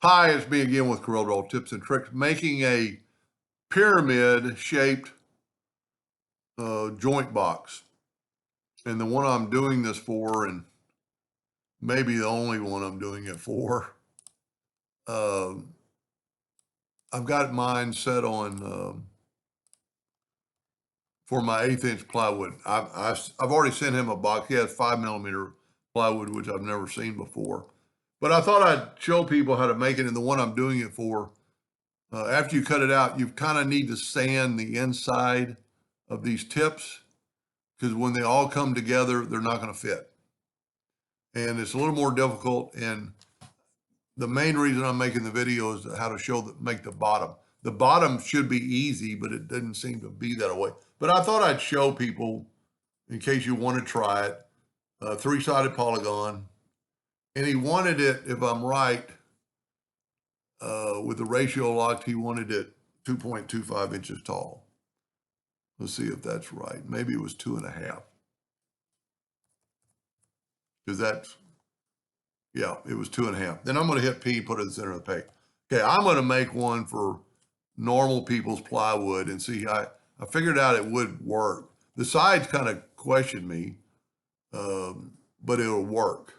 Hi, it's me again with CorelDraw tips and tricks, making a pyramid-shaped joint box. And the one I'm doing this for, and maybe the only one I'm doing it for, uh, I've got mine set on for my 1/8" plywood. I've already sent him a box. He has 5mm plywood, which I've never seen before. But I thought I'd show people how to make it. And the one I'm doing it for, after you cut it out, you kind of need to sand the inside of these tips, because when they all come together, they're not going to fit. And it's a little more difficult. And the main reason I'm making the video is how to make the bottom. The bottom should be easy, but it didn't seem to be that way. But I thought I'd show people, in case you want to try it, a 3-sided polygon. And he wanted it, if I'm right, with the ratio locked, he wanted it 2.25 inches tall. Let's see if that's right. Maybe it was 2.5. Because yeah, it was 2.5. Then I'm going to hit P, put it in the center of the page. Okay, I'm going to make one for normal people's plywood and see. I figured out it would work. The sides kind of questioned me, but it'll work.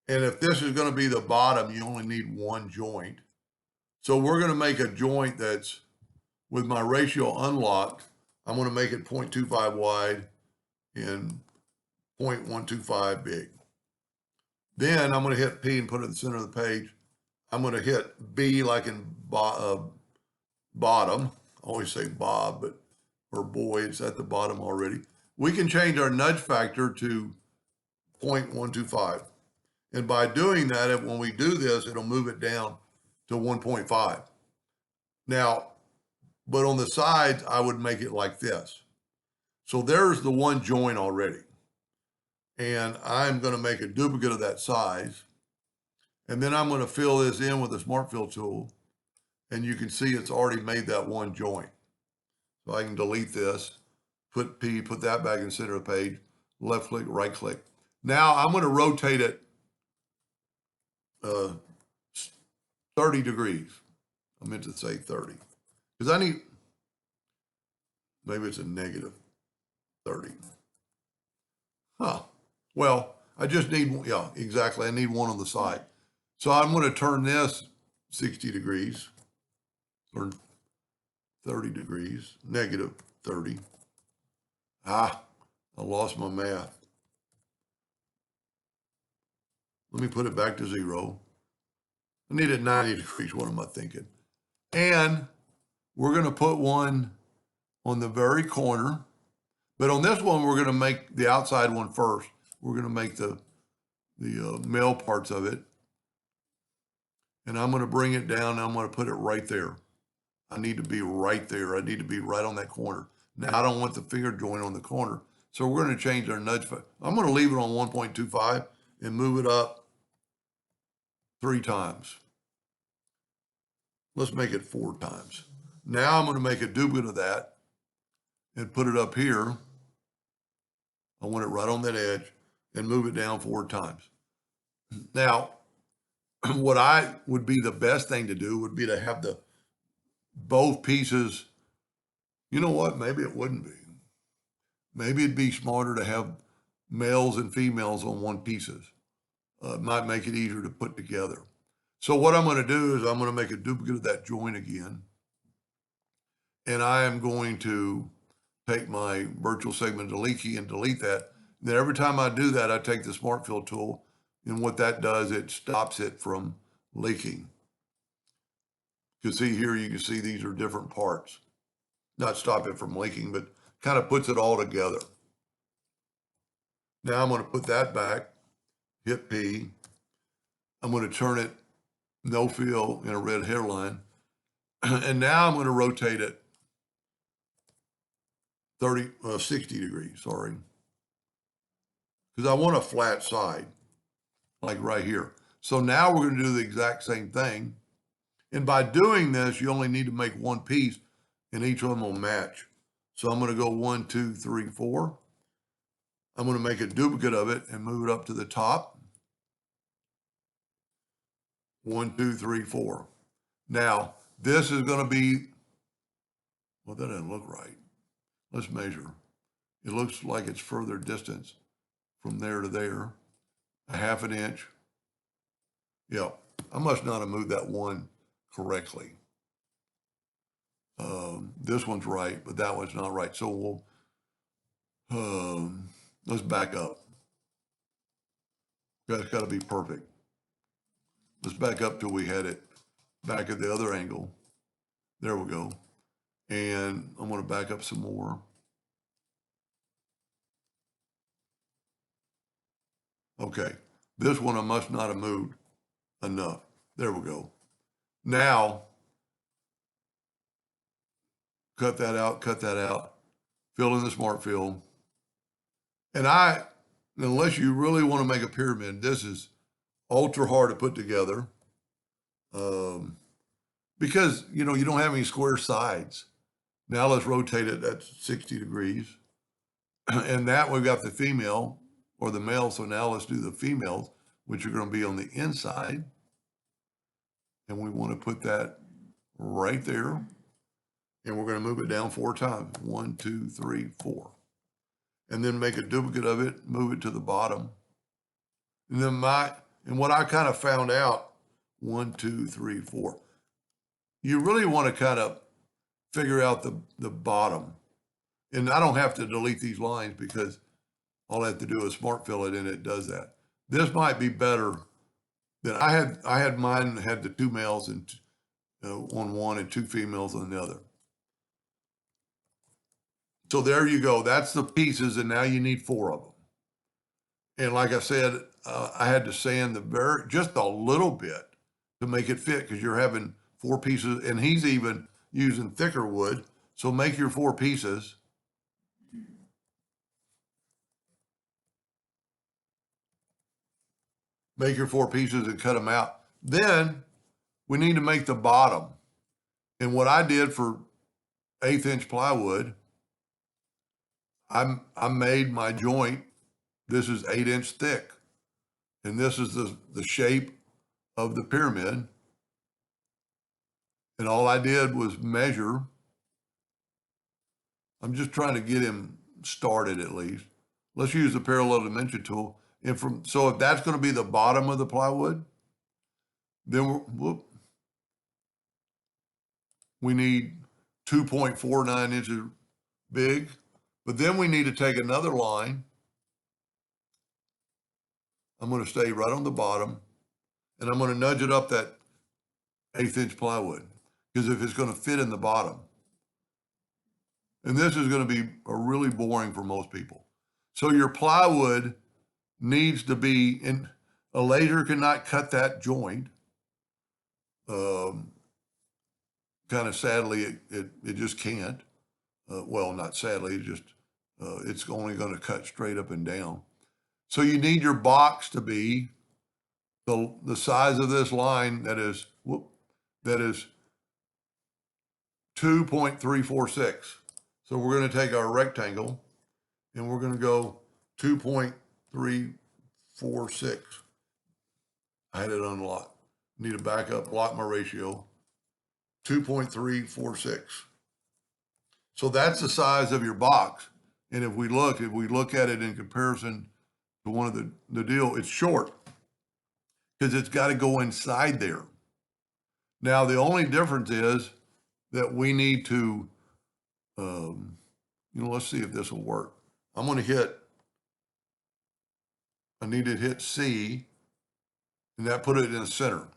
And if this is going to be the bottom, you only need one joint. So we're going to make a joint that's, with my ratio unlocked, I'm going to make it 0.25 wide and 0.125 big. Then I'm going to hit P and put it in the center of the page. I'm going to hit B like in bottom. I always say Bob, but or boy, it's at the bottom already. We can change our nudge factor to 0.125. And by doing that, when we do this, it'll move it down to 1.5. Now, but on the sides, I would make it like this. So there's the one joint already. And I'm going to make a duplicate of that size. And then I'm going to fill this in with the Smart Fill tool. And you can see it's already made that one joint. So I can delete this, put P, put that back in the center of the page, left click, right click. Now I'm going to rotate it 30 degrees. I meant to say 30. Because I need, maybe it's a negative 30. Huh. Well, I just need, yeah, exactly. I need one on the side. So I'm going to turn this 60 degrees or 30 degrees, negative 30. I lost my math. Let me put it back to 0. I need it 90 degrees. What am I thinking? And we're going to put one on the very corner. But on this one, we're going to make the outside one first. We're going to make the male parts of it. And I'm going to bring it down. And I'm going to put it right there. I need to be right there. I need to be right on that corner. Now, I don't want the finger joint on the corner. So we're going to change our nudge. I'm going to leave it on 1.25 and move it up 3 times. Let's make it 4 times. Now I'm going to make a duplicate of that and put it up here. I want it right on that edge and move it down 4 times. Now, what I would be the best thing to do would be to have both pieces. You know what? Maybe it wouldn't be. Maybe it'd be smarter to have males and females on one pieces. It might make it easier to put together. So what I'm going to do is I'm going to make a duplicate of that joint again. And I am going to take my virtual segment delete key and delete that. Then every time I do that, I take the Smart Fill tool. And what that does, it stops it from leaking. You can see here, you can see these are different parts. Not stop it from leaking, but kind of puts it all together. Now I'm going to put that back, hit P. I'm going to turn it no fill in a red hairline. And now I'm going to rotate it 60 degrees, sorry. Because I want a flat side, like right here. So now we're going to do the exact same thing. And by doing this, you only need to make one piece and each one will match. So I'm going to go 1, 2, 3, 4. I'm going to make a duplicate of it and move it up to the top. 1, 2, 3, 4. Now, this is going to be, well, that doesn't look right. Let's measure. It looks like it's further distance from there to there, a half an inch. Yeah, I must not have moved that one correctly. This one's right, but that one's not right. So let's back up. That's got to be perfect. Let's back up till we had it back at the other angle. There we go. And I'm going to back up some more. Okay, this one I must not have moved enough. There we go. Now, cut that out, fill in the smart fill. And unless you really want to make a pyramid, this is ultra hard to put together. Because, you don't have any square sides. Now let's rotate it at 60 degrees. And that we've got the female or the male. So now let's do the females, which are going to be on the inside. And we want to put that right there. And we're going to move it down 4 times. 1, 2, 3, 4. And then make a duplicate of it, move it to the bottom. And then what I kind of found out, 1, 2, 3, 4. You really want to kind of figure out the bottom. And I don't have to delete these lines because all I have to do is smart fill it and it does that. This might be better than I had mine had the 2 males and on one and 2 females on the other. So there you go. That's the pieces, and now you need 4 of them. And like I said, I had to sand just a little bit to make it fit because you're having 4 pieces, and he's even using thicker wood. So make your 4 pieces. Make your 4 pieces and cut them out. Then we need to make the bottom. And what I did for 1/8 inch plywood, I made my joint. This is 8 inch thick. And this is the shape of the pyramid. And all I did was measure. I'm just trying to get him started at least. Let's use the parallel dimension tool. And so if that's going to be the bottom of the plywood, then we need 2.49 inches big. But then we need to take another line. I'm going to stay right on the bottom, and I'm going to nudge it up that 1/8 inch plywood because if it's going to fit in the bottom. And this is going to be really boring for most people. So your plywood needs to be a laser cannot cut that joint. Kind of sadly, it just can't. Well, not sadly, it's only going to cut straight up and down. So you need your box to be the size of this line that is 2.346. So we're going to take our rectangle and we're going to go 2.346. I had it unlocked. Need to back up, lock my ratio. 2.346. So that's the size of your box. And if we look at it in comparison to one of the deal, it's short because it's got to go inside there. Now, the only difference is that we need to, let's see if this will work. I need to hit C, and that put it in the center.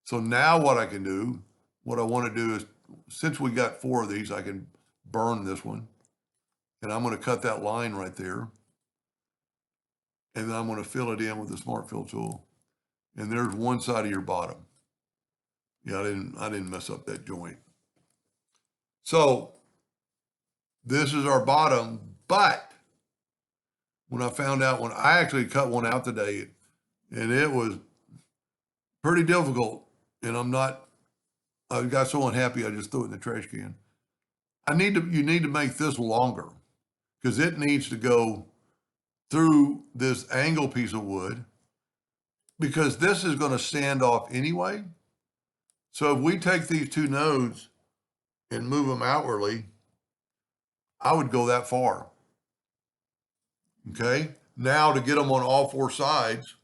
So now what I want to do is, since we got 4 of these, I can burn this one. And I'm going to cut that line right there. And then I'm going to fill it in with the smart fill tool. And there's one side of your bottom. Yeah, I didn't mess up that joint. So this is our bottom, but when I actually cut one out today, and it was pretty difficult, and I got so unhappy I just threw it in the trash can. You need to make this longer because it needs to go through this angle piece of wood because this is going to sand off anyway. So if we take these two nodes and move them outwardly, I would go that far. Okay. Now to get them on all four sides,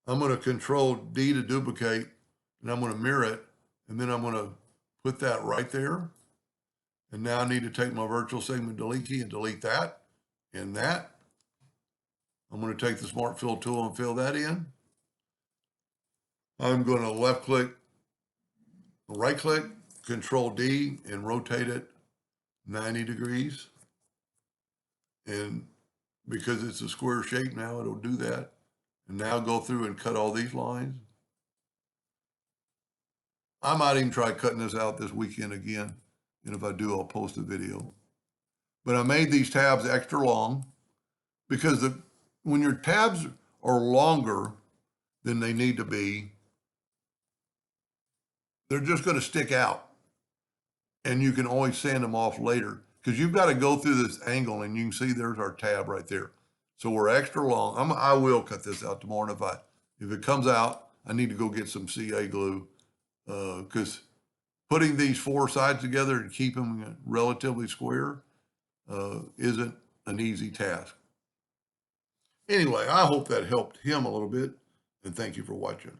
I'm going to Control D to duplicate, and I'm going to mirror it, and then I'm going to put that right there. And now I need to take my virtual segment delete key and delete that and that. I'm going to take the Smart Fill tool and fill that in. I'm going to left click, right click, Control D, and rotate it 90 degrees. And because it's a square shape now, it'll do that. And now go through and cut all these lines. I might even try cutting this out this weekend again. And if I do, I'll post a video. But I made these tabs extra long because when your tabs are longer than they need to be, they're just going to stick out. And you can always sand them off later because you've got to go through this angle, and you can see there's our tab right there. So we're extra long. I will cut this out tomorrow. And if it comes out, I need to go get some CA glue because putting these four sides together and keep them relatively square isn't an easy task. Anyway, I hope that helped him a little bit, and thank you for watching.